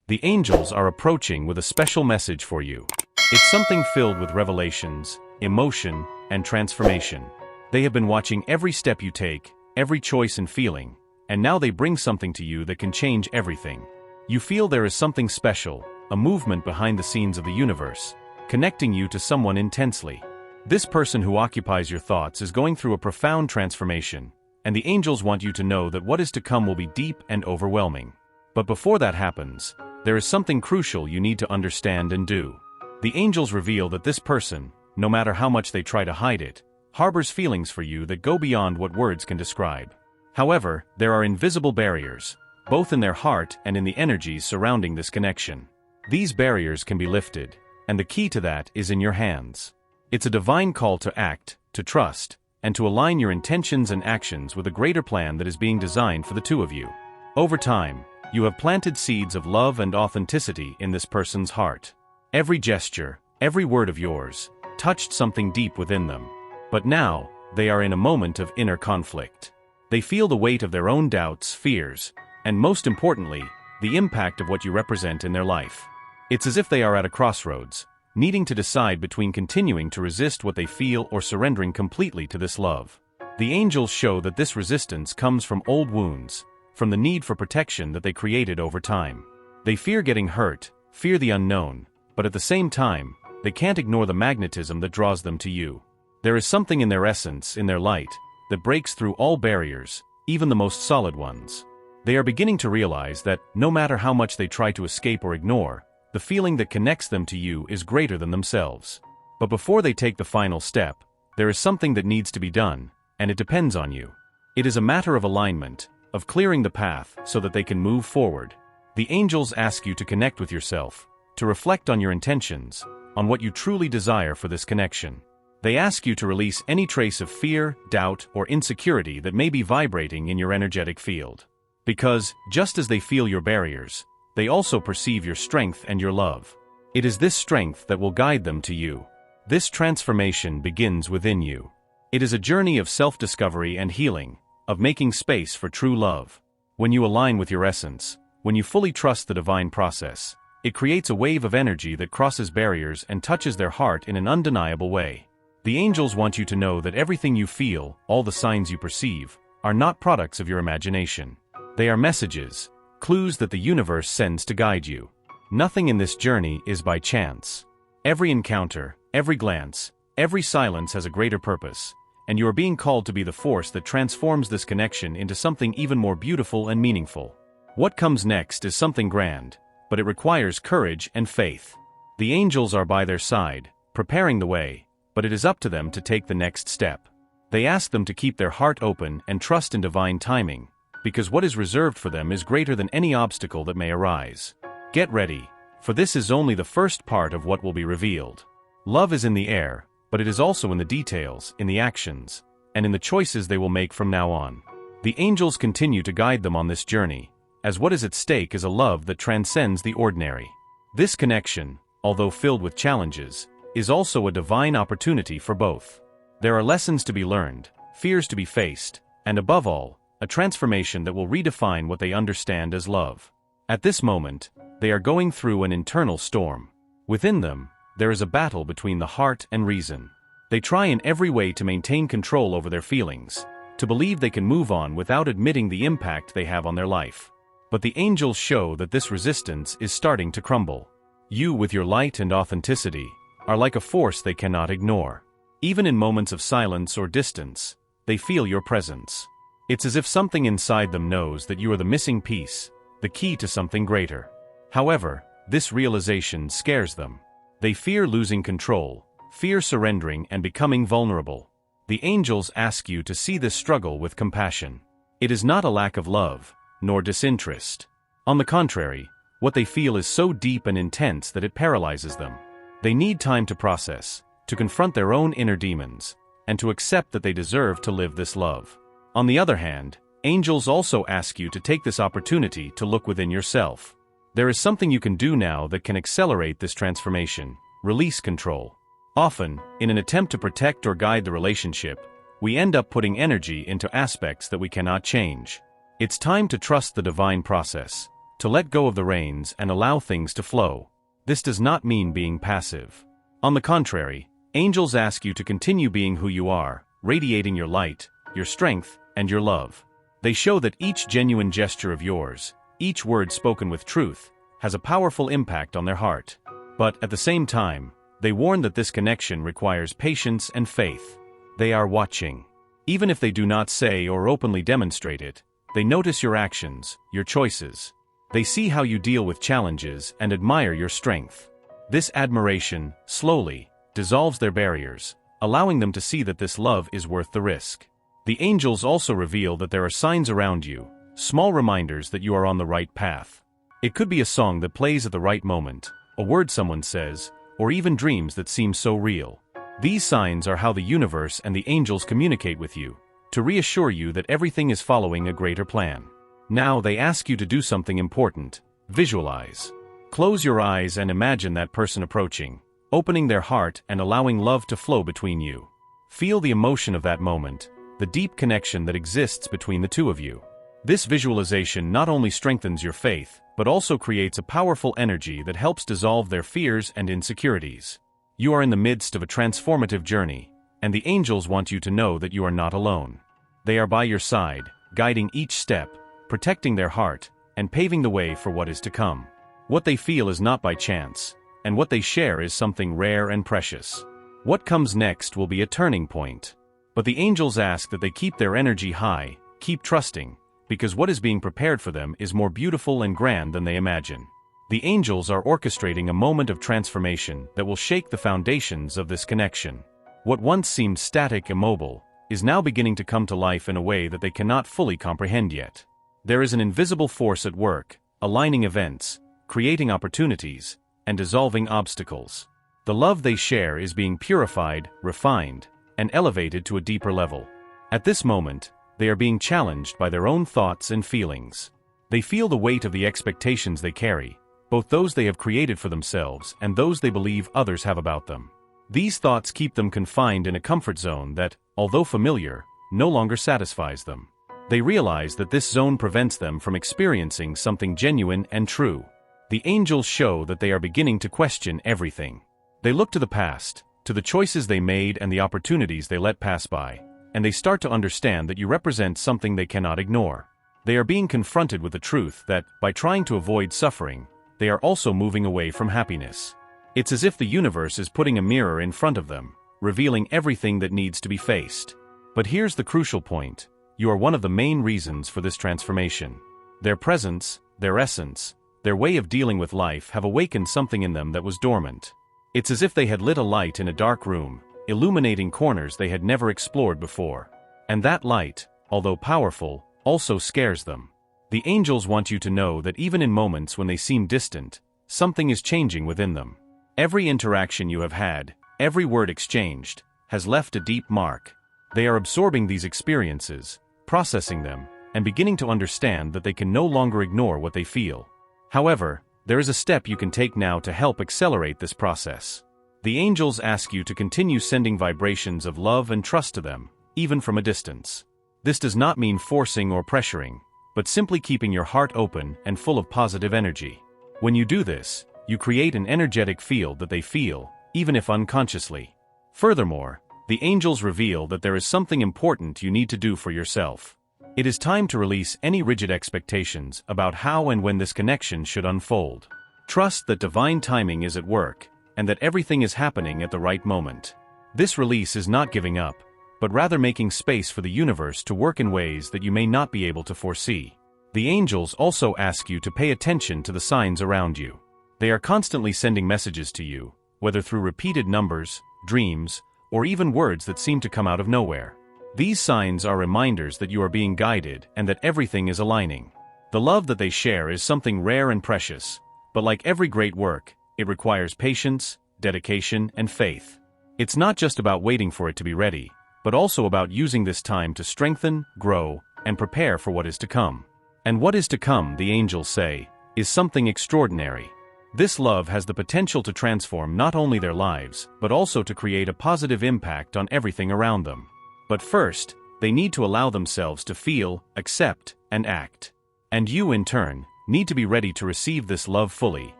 The angels are approaching with a special message for you. It's something filled with revelations, emotion, and transformation. They have been watching every step you take, every choice and feeling, and now they bring something to you that can change everything. You feel there is something special, a movement behind the scenes of the universe, connecting you to someone intensely. This person who occupies your thoughts is going through a profound transformation, and the angels want you to know that what is to come will be deep and overwhelming. But before that happens, there is something crucial you need to understand and do. The angels reveal that this person, no matter how much they try to hide it, harbors feelings for you that go beyond what words can describe. However, there are invisible barriers, both in their heart and in the energies surrounding this connection. These barriers can be lifted, and the key to that is in your hands. It's a divine call to act, to trust, and to align your intentions and actions with a greater plan that is being designed for the two of you. Over time, you have planted seeds of love and authenticity in this person's heart. Every gesture, every word of yours, touched something deep within them. But now, they are in a moment of inner conflict. They feel the weight of their own doubts, fears, and most importantly, the impact of what you represent in their life. It's as if they are at a crossroads, needing to decide between continuing to resist what they feel or surrendering completely to this love. The angels show that this resistance comes from old wounds, from the need for protection that they created over time. They fear getting hurt, fear the unknown, but at the same time, they can't ignore the magnetism that draws them to you. There is something in their essence, in their light, that breaks through all barriers, even the most solid ones. They are beginning to realize that, no matter how much they try to escape or ignore, the feeling that connects them to you is greater than themselves. But before they take the final step, there is something that needs to be done, and it depends on you. It is a matter of alignment, of clearing the path so that they can move forward. The angels ask you to connect with yourself, to reflect on your intentions, on what you truly desire for this connection. They ask you to release any trace of fear, doubt, or insecurity that may be vibrating in your energetic field. Because, just as they feel your barriers, they also perceive your strength and your love. It is this strength that will guide them to you. This transformation begins within you. It is a journey of self-discovery and healing, of making space for true love. When you align with your essence, when you fully trust the divine process, it creates a wave of energy that crosses barriers and touches their heart in an undeniable way. The angels want you to know that everything you feel, all the signs you perceive, are not products of your imagination. They are messages, clues that the universe sends to guide you. Nothing in this journey is by chance. Every encounter, every glance, every silence has a greater purpose, and you are being called to be the force that transforms this connection into something even more beautiful and meaningful. What comes next is something grand, but it requires courage and faith. The angels are by their side, preparing the way, but it is up to them to take the next step. They ask them to keep their heart open and trust in divine timing, because what is reserved for them is greater than any obstacle that may arise. Get ready, for this is only the first part of what will be revealed. Love is in the air, but it is also in the details, in the actions, and in the choices they will make from now on. The angels continue to guide them on this journey, as what is at stake is a love that transcends the ordinary. This connection, although filled with challenges, is also a divine opportunity for both. There are lessons to be learned, fears to be faced, and above all, a transformation that will redefine what they understand as love. At this moment, they are going through an internal storm. Within them, there is a battle between the heart and reason. They try in every way to maintain control over their feelings, to believe they can move on without admitting the impact they have on their life. But the angels show that this resistance is starting to crumble. You, with your light and authenticity, are like a force they cannot ignore. Even in moments of silence or distance, they feel your presence. It's as if something inside them knows that you are the missing piece, the key to something greater. However, this realization scares them. They fear losing control, fear surrendering and becoming vulnerable. The angels ask you to see this struggle with compassion. It is not a lack of love, nor disinterest. On the contrary, what they feel is so deep and intense that it paralyzes them. They need time to process, to confront their own inner demons, and to accept that they deserve to live this love. On the other hand, angels also ask you to take this opportunity to look within yourself. There is something you can do now that can accelerate this transformation: release control. Often, in an attempt to protect or guide the relationship, we end up putting energy into aspects that we cannot change. It's time to trust the divine process, to let go of the reins and allow things to flow. This does not mean being passive. On the contrary, angels ask you to continue being who you are, radiating your light, your strength, and your love. They show that each genuine gesture of yours, each word spoken with truth, has a powerful impact on their heart. But at the same time, they warn that this connection requires patience and faith. They are watching. Even if they do not say or openly demonstrate it, they notice your actions, your choices. They see how you deal with challenges and admire your strength. This admiration, slowly, dissolves their barriers, allowing them to see that this love is worth the risk. The angels also reveal that there are signs around you, small reminders that you are on the right path. It could be a song that plays at the right moment, a word someone says, or even dreams that seem so real. These signs are how the universe and the angels communicate with you, to reassure you that everything is following a greater plan. Now they ask you to do something important. Visualize. Close your eyes and imagine that person approaching, opening their heart and allowing love to flow between you. Feel the emotion of that moment, the deep connection that exists between the two of you. This visualization not only strengthens your faith, but also creates a powerful energy that helps dissolve their fears and insecurities. You are in the midst of a transformative journey, and the angels want you to know that you are not alone. They are by your side, guiding each step, protecting their heart, and paving the way for what is to come. What they feel is not by chance, and what they share is something rare and precious. What comes next will be a turning point. But the angels ask that they keep their energy high, keep trusting, because what is being prepared for them is more beautiful and grand than they imagine. The angels are orchestrating a moment of transformation that will shake the foundations of this connection. What once seemed static, immobile, is now beginning to come to life in a way that they cannot fully comprehend yet. There is an invisible force at work, aligning events, creating opportunities, and dissolving obstacles. The love they share is being purified, refined, and elevated to a deeper level. At this moment, they are being challenged by their own thoughts and feelings. They feel the weight of the expectations they carry, both those they have created for themselves and those they believe others have about them. These thoughts keep them confined in a comfort zone that, although familiar, no longer satisfies them. They realize that this zone prevents them from experiencing something genuine and true. The angels show that they are beginning to question everything. They look to the past, to the choices they made and the opportunities they let pass by, and they start to understand that you represent something they cannot ignore. They are being confronted with the truth that, by trying to avoid suffering, they are also moving away from happiness. It's as if the universe is putting a mirror in front of them, revealing everything that needs to be faced. But here's the crucial point. You are one of the main reasons for this transformation. Their presence, their essence, their way of dealing with life have awakened something in them that was dormant. It's as if they had lit a light in a dark room, illuminating corners they had never explored before. And that light, although powerful, also scares them. The angels want you to know that even in moments when they seem distant, something is changing within them. Every interaction you have had, every word exchanged, has left a deep mark. They are absorbing these experiences, processing them, and beginning to understand that they can no longer ignore what they feel. However, there is a step you can take now to help accelerate this process. The angels ask you to continue sending vibrations of love and trust to them, even from a distance. This does not mean forcing or pressuring, but simply keeping your heart open and full of positive energy. When you do this, you create an energetic field that they feel, even if unconsciously. Furthermore, the angels reveal that there is something important you need to do for yourself. It is time to release any rigid expectations about how and when this connection should unfold. Trust that divine timing is at work, and that everything is happening at the right moment. This release is not giving up, but rather making space for the universe to work in ways that you may not be able to foresee. The angels also ask you to pay attention to the signs around you. They are constantly sending messages to you, whether through repeated numbers, dreams, or even words that seem to come out of nowhere. These signs are reminders that you are being guided and that everything is aligning. The love that they share is something rare and precious, but like every great work, it requires patience, dedication, and faith. It's not just about waiting for it to be ready, but also about using this time to strengthen, grow, and prepare for what is to come. And what is to come, the angels say, is something extraordinary. This love has the potential to transform not only their lives, but also to create a positive impact on everything around them. But first, they need to allow themselves to feel, accept, and act. And you, in turn, need to be ready to receive this love fully,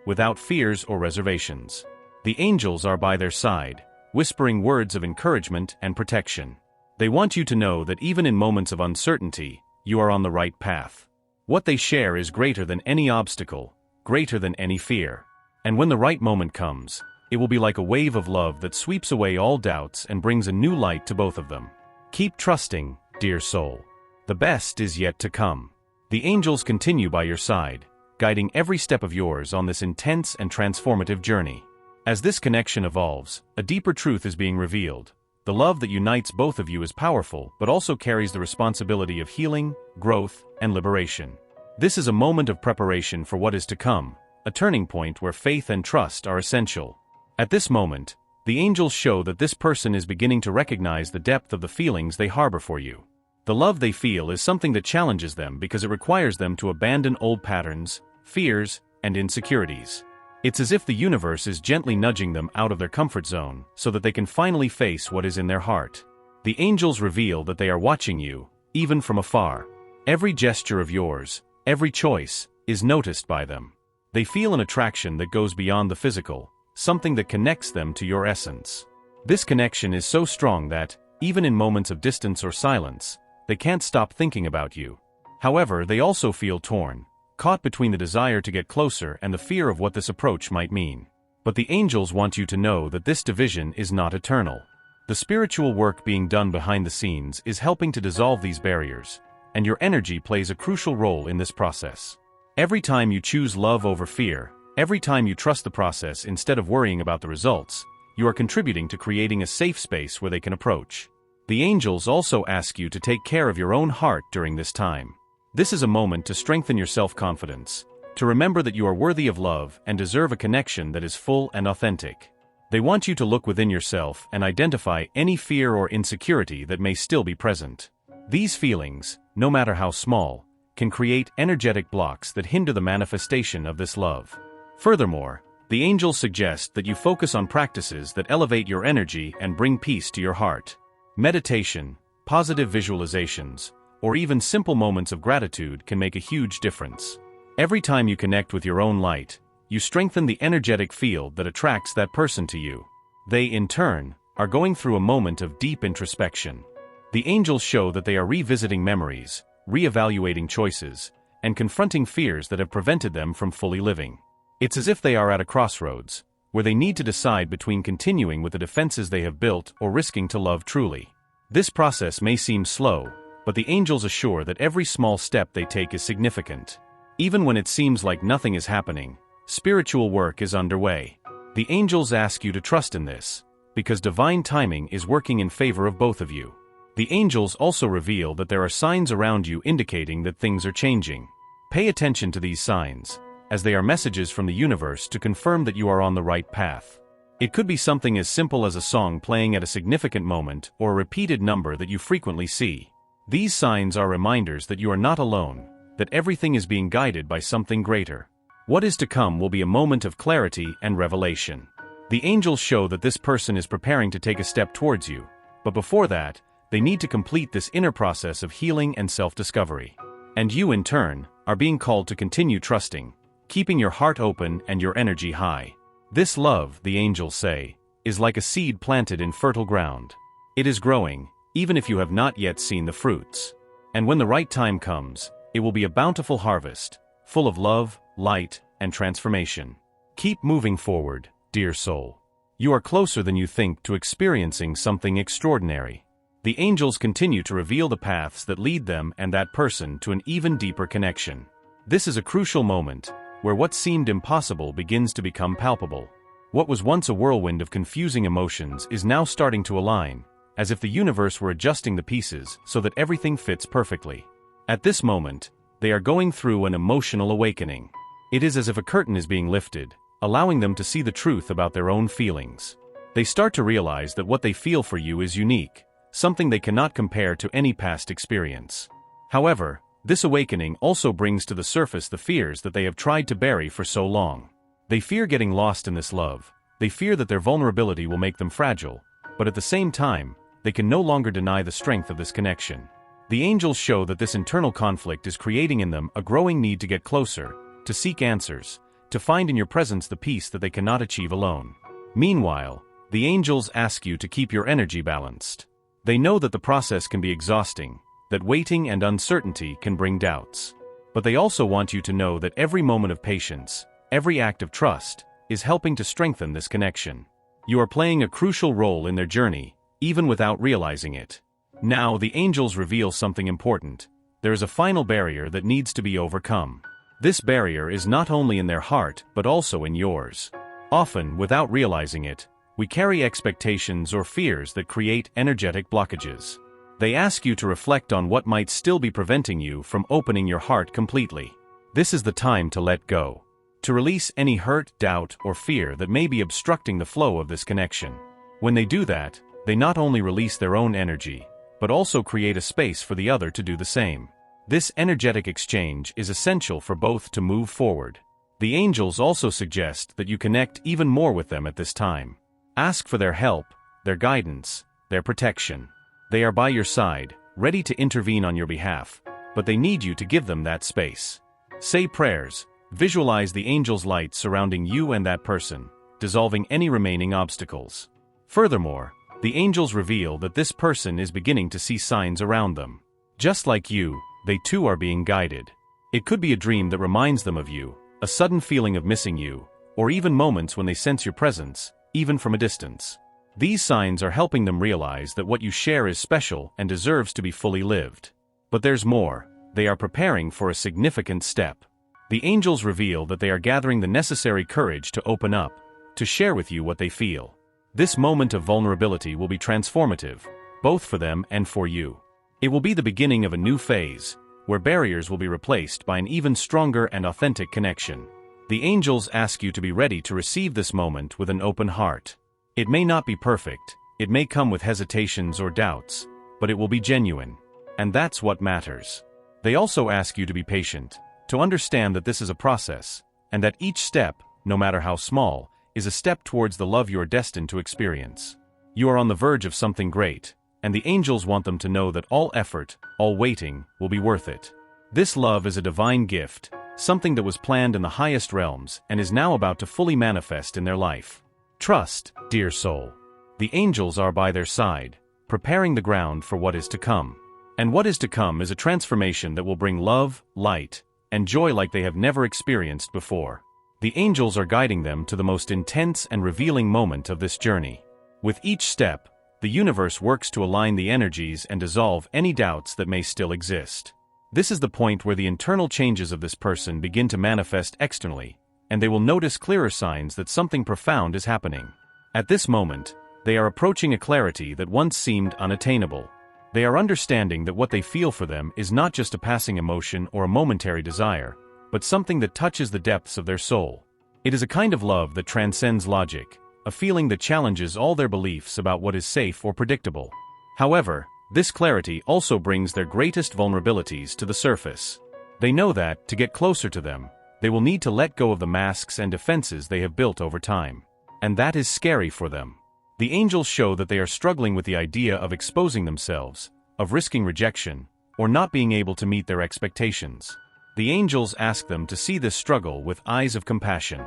without fears or reservations. The angels are by their side, whispering words of encouragement and protection. They want you to know that even in moments of uncertainty, you are on the right path. What they share is greater than any obstacle, greater than any fear. And when the right moment comes, it will be like a wave of love that sweeps away all doubts and brings a new light to both of them. Keep trusting, dear soul. The best is yet to come. The angels continue by your side, guiding every step of yours on this intense and transformative journey. As this connection evolves, a deeper truth is being revealed. The love that unites both of you is powerful, but also carries the responsibility of healing, growth, and liberation. This is a moment of preparation for what is to come, a turning point where faith and trust are essential. At this moment, the angels show that this person is beginning to recognize the depth of the feelings they harbor for you. The love they feel is something that challenges them because it requires them to abandon old patterns, fears, and insecurities. It's as if the universe is gently nudging them out of their comfort zone so that they can finally face what is in their heart. The angels reveal that they are watching you, even from afar. Every gesture of yours, every choice, is noticed by them. They feel an attraction that goes beyond the physical, something that connects them to your essence. This connection is so strong that, even in moments of distance or silence, they can't stop thinking about you. However, they also feel torn, caught between the desire to get closer and the fear of what this approach might mean. But the angels want you to know that this division is not eternal. The spiritual work being done behind the scenes is helping to dissolve these barriers, and your energy plays a crucial role in this process. Every time you choose love over fear, every time you trust the process instead of worrying about the results, you are contributing to creating a safe space where they can approach. The angels also ask you to take care of your own heart during this time. This is a moment to strengthen your self-confidence, to remember that you are worthy of love and deserve a connection that is full and authentic. They want you to look within yourself and identify any fear or insecurity that may still be present. These feelings, no matter how small, can create energetic blocks that hinder the manifestation of this love. Furthermore, the angels suggest that you focus on practices that elevate your energy and bring peace to your heart. Meditation, positive visualizations, or even simple moments of gratitude can make a huge difference. Every time you connect with your own light, you strengthen the energetic field that attracts that person to you. They, in turn, are going through a moment of deep introspection. The angels show that they are revisiting memories, reevaluating choices, and confronting fears that have prevented them from fully living. It's as if they are at a crossroads, where they need to decide between continuing with the defenses they have built or risking to love truly. This process may seem slow, but the angels assure that every small step they take is significant. Even when it seems like nothing is happening, spiritual work is underway. The angels ask you to trust in this, because divine timing is working in favor of both of you. The angels also reveal that there are signs around you indicating that things are changing. Pay attention to these signs, as they are messages from the universe to confirm that you are on the right path. It could be something as simple as a song playing at a significant moment or a repeated number that you frequently see. These signs are reminders that you are not alone, that everything is being guided by something greater. What is to come will be a moment of clarity and revelation. The angels show that this person is preparing to take a step towards you, but before that, they need to complete this inner process of healing and self-discovery. And you, in turn, are being called to continue trusting, keeping your heart open and your energy high. This love, the angels say, is like a seed planted in fertile ground. It is growing, even if you have not yet seen the fruits. And when the right time comes, it will be a bountiful harvest, full of love, light, and transformation. Keep moving forward, dear soul. You are closer than you think to experiencing something extraordinary. The angels continue to reveal the paths that lead them and that person to an even deeper connection. This is a crucial moment, where what seemed impossible begins to become palpable. What was once a whirlwind of confusing emotions is now starting to align, as if the universe were adjusting the pieces so that everything fits perfectly. At this moment, they are going through an emotional awakening. It is as if a curtain is being lifted, allowing them to see the truth about their own feelings. They start to realize that what they feel for you is unique, something they cannot compare to any past experience. However, this awakening also brings to the surface the fears that they have tried to bury for so long. They fear getting lost in this love, they fear that their vulnerability will make them fragile, but at the same time, they can no longer deny the strength of this connection. The angels show that this internal conflict is creating in them a growing need to get closer, to seek answers, to find in your presence the peace that they cannot achieve alone. Meanwhile, the angels ask you to keep your energy balanced. They know that the process can be exhausting, that waiting and uncertainty can bring doubts. But they also want you to know that every moment of patience, every act of trust, is helping to strengthen this connection. You are playing a crucial role in their journey, even without realizing it. Now the angels reveal something important. There is a final barrier that needs to be overcome. This barrier is not only in their heart but also in yours. Often, without realizing it, we carry expectations or fears that create energetic blockages. They ask you to reflect on what might still be preventing you from opening your heart completely. This is the time to let go, to release any hurt, doubt, or fear that may be obstructing the flow of this connection. When they do that, they not only release their own energy, but also create a space for the other to do the same. This energetic exchange is essential for both to move forward. The angels also suggest that you connect even more with them at this time. Ask for their help, their guidance, their protection. They are by your side, ready to intervene on your behalf, but they need you to give them that space. Say prayers, visualize the angels' light surrounding you and that person, dissolving any remaining obstacles. Furthermore, the angels reveal that this person is beginning to see signs around them. Just like you, they too are being guided. It could be a dream that reminds them of you, a sudden feeling of missing you, or even moments when they sense your presence, even from a distance. These signs are helping them realize that what you share is special and deserves to be fully lived. But there's more. They are preparing for a significant step. The angels reveal that they are gathering the necessary courage to open up, to share with you what they feel. This moment of vulnerability will be transformative, both for them and for you. It will be the beginning of a new phase, where barriers will be replaced by an even stronger and authentic connection. The angels ask you to be ready to receive this moment with an open heart. It may not be perfect, it may come with hesitations or doubts, but it will be genuine. And that's what matters. They also ask you to be patient, to understand that this is a process, and that each step, no matter how small, is a step towards the love you are destined to experience. You are on the verge of something great, and the angels want them to know that all effort, all waiting, will be worth it. This love is a divine gift, something that was planned in the highest realms and is now about to fully manifest in their life. Trust, dear soul. The angels are by their side, preparing the ground for what is to come. And what is to come is a transformation that will bring love, light, and joy like they have never experienced before. The angels are guiding them to the most intense and revealing moment of this journey. With each step, the universe works to align the energies and dissolve any doubts that may still exist. This is the point where the internal changes of this person begin to manifest externally, and they will notice clearer signs that something profound is happening. At this moment, they are approaching a clarity that once seemed unattainable. They are understanding that what they feel for them is not just a passing emotion or a momentary desire, but something that touches the depths of their soul. It is a kind of love that transcends logic, a feeling that challenges all their beliefs about what is safe or predictable. However, this clarity also brings their greatest vulnerabilities to the surface. They know that, to get closer to them, they will need to let go of the masks and defenses they have built over time. And that is scary for them. The angels show that they are struggling with the idea of exposing themselves, of risking rejection, or not being able to meet their expectations. The angels ask them to see this struggle with eyes of compassion.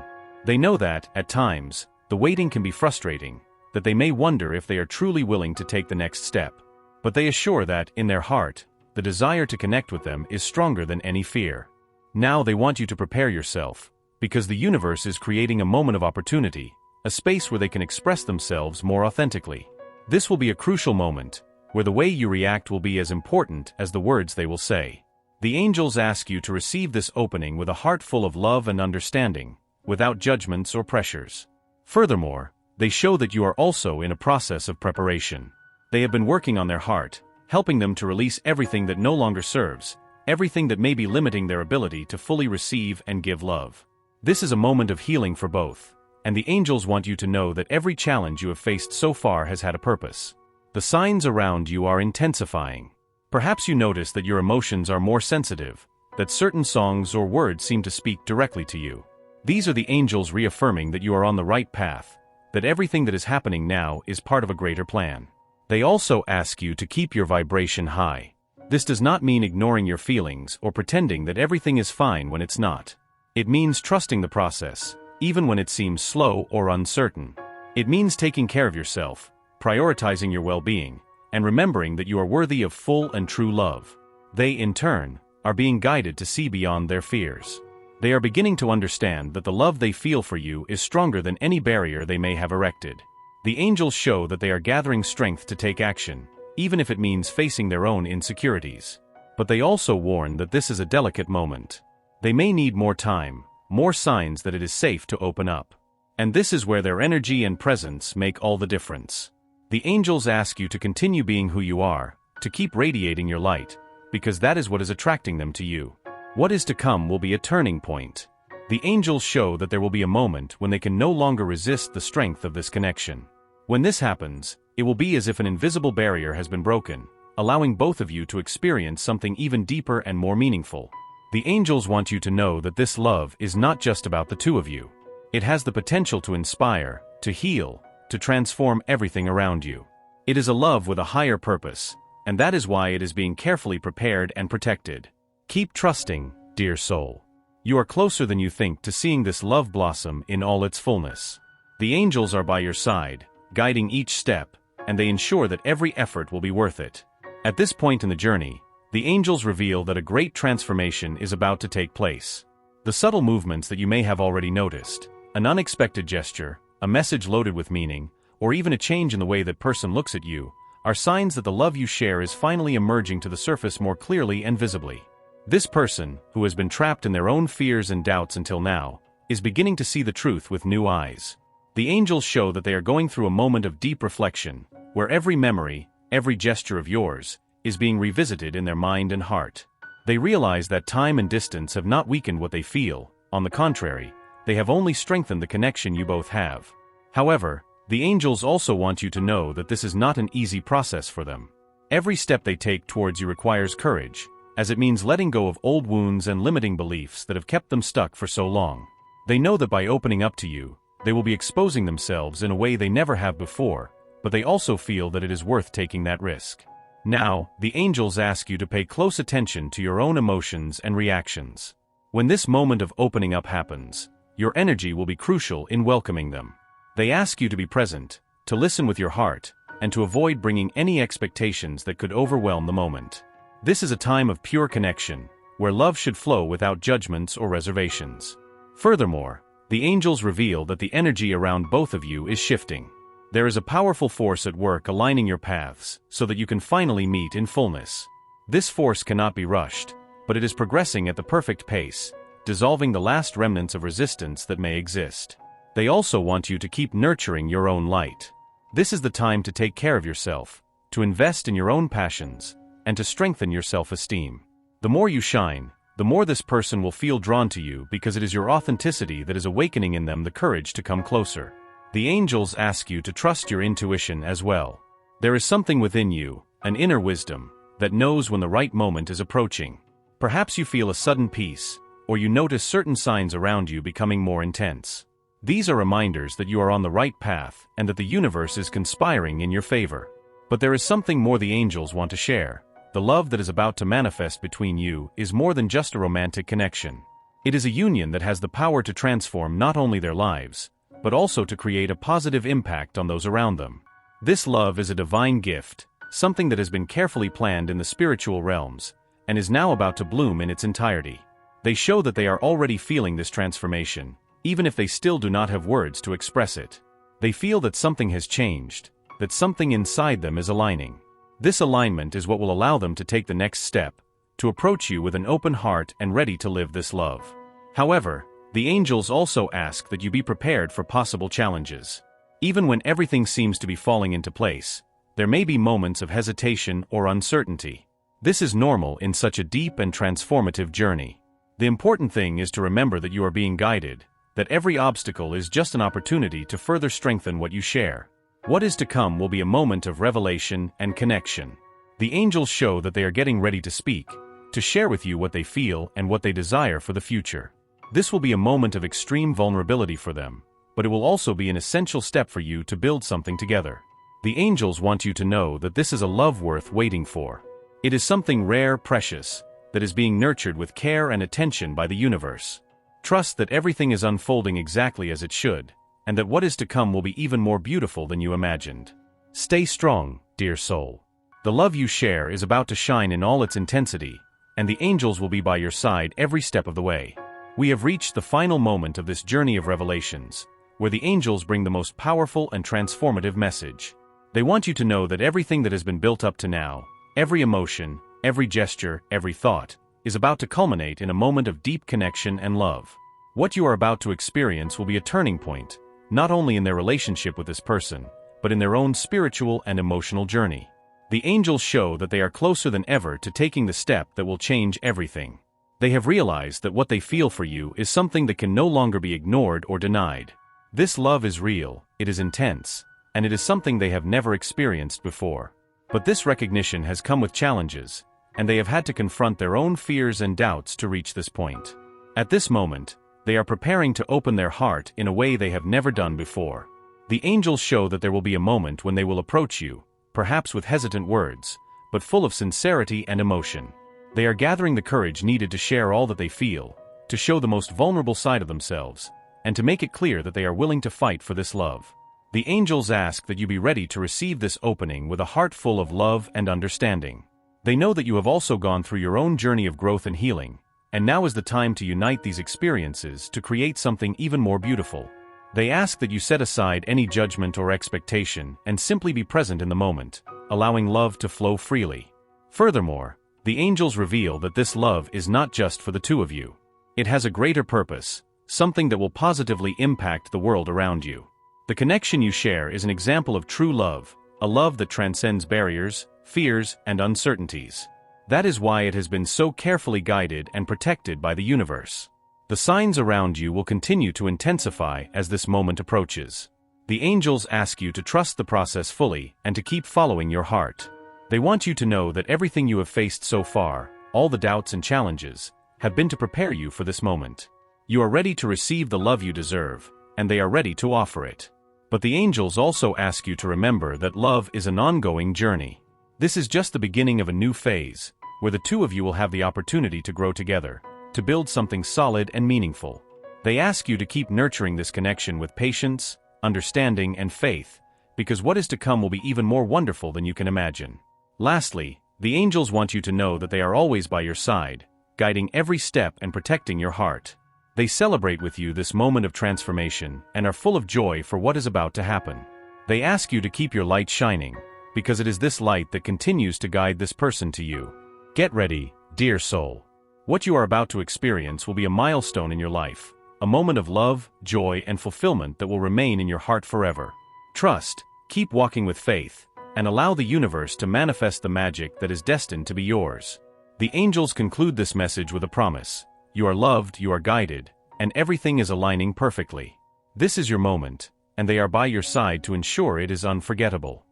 They know that, at times, the waiting can be frustrating, that they may wonder if they are truly willing to take the next step. But they assure that, in their heart, the desire to connect with them is stronger than any fear. Now they want you to prepare yourself, because the universe is creating a moment of opportunity, a space where they can express themselves more authentically. This will be a crucial moment, where the way you react will be as important as the words they will say. The angels ask you to receive this opening with a heart full of love and understanding, without judgments or pressures. Furthermore, they show that you are also in a process of preparation. They have been working on their heart, helping them to release everything that no longer serves, everything that may be limiting their ability to fully receive and give love. This is a moment of healing for both, and the angels want you to know that every challenge you have faced so far has had a purpose. The signs around you are intensifying. Perhaps you notice that your emotions are more sensitive, that certain songs or words seem to speak directly to you. These are the angels reaffirming that you are on the right path, that everything that is happening now is part of a greater plan. They also ask you to keep your vibration high. This does not mean ignoring your feelings or pretending that everything is fine when it's not. It means trusting the process, even when it seems slow or uncertain. It means taking care of yourself, prioritizing your well-being, and remembering that you are worthy of full and true love. They, in turn, are being guided to see beyond their fears. They are beginning to understand that the love they feel for you is stronger than any barrier they may have erected. The angels show that they are gathering strength to take action, even if it means facing their own insecurities. But they also warn that this is a delicate moment. They may need more time, more signs that it is safe to open up. And this is where their energy and presence make all the difference. The angels ask you to continue being who you are, to keep radiating your light, because that is what is attracting them to you. What is to come will be a turning point. The angels show that there will be a moment when they can no longer resist the strength of this connection. When this happens, it will be as if an invisible barrier has been broken, allowing both of you to experience something even deeper and more meaningful. The angels want you to know that this love is not just about the two of you. It has the potential to inspire, to heal, to transform everything around you. It is a love with a higher purpose, and that is why it is being carefully prepared and protected. Keep trusting, dear soul. You are closer than you think to seeing this love blossom in all its fullness. The angels are by your side, guiding each step, and they ensure that every effort will be worth it. At this point in the journey, the angels reveal that a great transformation is about to take place. The subtle movements that you may have already noticed, an unexpected gesture, a message loaded with meaning, or even a change in the way that person looks at you, are signs that the love you share is finally emerging to the surface more clearly and visibly. This person, who has been trapped in their own fears and doubts until now, is beginning to see the truth with new eyes. The angels show that they are going through a moment of deep reflection, where every memory, every gesture of yours, is being revisited in their mind and heart. They realize that time and distance have not weakened what they feel, on the contrary, they have only strengthened the connection you both have. However, the angels also want you to know that this is not an easy process for them. Every step they take towards you requires courage, as it means letting go of old wounds and limiting beliefs that have kept them stuck for so long. They know that by opening up to you, they will be exposing themselves in a way they never have before, but they also feel that it is worth taking that risk. Now, the angels ask you to pay close attention to your own emotions and reactions. When this moment of opening up happens, your energy will be crucial in welcoming them. They ask you to be present, to listen with your heart, and to avoid bringing any expectations that could overwhelm the moment. This is a time of pure connection, where love should flow without judgments or reservations. Furthermore, the angels reveal that the energy around both of you is shifting. There is a powerful force at work aligning your paths so that you can finally meet in fullness. This force cannot be rushed, but it is progressing at the perfect pace, dissolving the last remnants of resistance that may exist. They also want you to keep nurturing your own light. This is the time to take care of yourself, to invest in your own passions, and to strengthen your self-esteem. The more you shine, the more this person will feel drawn to you because it is your authenticity that is awakening in them the courage to come closer. The angels ask you to trust your intuition as well. There is something within you, an inner wisdom, that knows when the right moment is approaching. Perhaps you feel a sudden peace, or you notice certain signs around you becoming more intense. These are reminders that you are on the right path and that the universe is conspiring in your favor. But there is something more the angels want to share. The love that is about to manifest between you is more than just a romantic connection. It is a union that has the power to transform not only their lives, but also to create a positive impact on those around them. This love is a divine gift, something that has been carefully planned in the spiritual realms, and is now about to bloom in its entirety. They show that they are already feeling this transformation, even if they still do not have words to express it. They feel that something has changed, that something inside them is aligning. This alignment is what will allow them to take the next step, to approach you with an open heart and ready to live this love. However, the angels also ask that you be prepared for possible challenges. Even when everything seems to be falling into place, there may be moments of hesitation or uncertainty. This is normal in such a deep and transformative journey. The important thing is to remember that you are being guided, that every obstacle is just an opportunity to further strengthen what you share. What is to come will be a moment of revelation and connection. The angels show that they are getting ready to speak, to share with you what they feel and what they desire for the future. This will be a moment of extreme vulnerability for them, but it will also be an essential step for you to build something together. The angels want you to know that this is a love worth waiting for. It is something rare, precious, that is being nurtured with care and attention by the universe. Trust that everything is unfolding exactly as it should, and that what is to come will be even more beautiful than you imagined. Stay strong, dear soul. The love you share is about to shine in all its intensity, and the angels will be by your side every step of the way. We have reached the final moment of this journey of revelations, where the angels bring the most powerful and transformative message. They want you to know that everything that has been built up to now, every emotion, every gesture, every thought, is about to culminate in a moment of deep connection and love. What you are about to experience will be a turning point, not only in their relationship with this person, but in their own spiritual and emotional journey. The angels show that they are closer than ever to taking the step that will change everything. They have realized that what they feel for you is something that can no longer be ignored or denied. This love is real, it is intense, and it is something they have never experienced before. But this recognition has come with challenges, and they have had to confront their own fears and doubts to reach this point. At this moment, they are preparing to open their heart in a way they have never done before. The angels show that there will be a moment when they will approach you, perhaps with hesitant words, but full of sincerity and emotion. They are gathering the courage needed to share all that they feel, to show the most vulnerable side of themselves, and to make it clear that they are willing to fight for this love. The angels ask that you be ready to receive this opening with a heart full of love and understanding. They know that you have also gone through your own journey of growth and healing, and now is the time to unite these experiences to create something even more beautiful. They ask that you set aside any judgment or expectation and simply be present in the moment, allowing love to flow freely. Furthermore, the angels reveal that this love is not just for the two of you. It has a greater purpose, something that will positively impact the world around you. The connection you share is an example of true love, a love that transcends barriers, fears, and uncertainties. That is why it has been so carefully guided and protected by the universe. The signs around you will continue to intensify as this moment approaches. The angels ask you to trust the process fully and to keep following your heart. They want you to know that everything you have faced so far, all the doubts and challenges, have been to prepare you for this moment. You are ready to receive the love you deserve, and they are ready to offer it. But the angels also ask you to remember that love is an ongoing journey. This is just the beginning of a new phase, where the two of you will have the opportunity to grow together, to build something solid and meaningful. They ask you to keep nurturing this connection with patience, understanding, and faith, because what is to come will be even more wonderful than you can imagine. Lastly, the angels want you to know that they are always by your side, guiding every step and protecting your heart. They celebrate with you this moment of transformation and are full of joy for what is about to happen. They ask you to keep your light shining, because it is this light that continues to guide this person to you. Get ready, dear soul. What you are about to experience will be a milestone in your life, a moment of love, joy, and fulfillment that will remain in your heart forever. Trust, keep walking with faith, and allow the universe to manifest the magic that is destined to be yours. The angels conclude this message with a promise. You are loved, you are guided, and everything is aligning perfectly. This is your moment, and they are by your side to ensure it is unforgettable.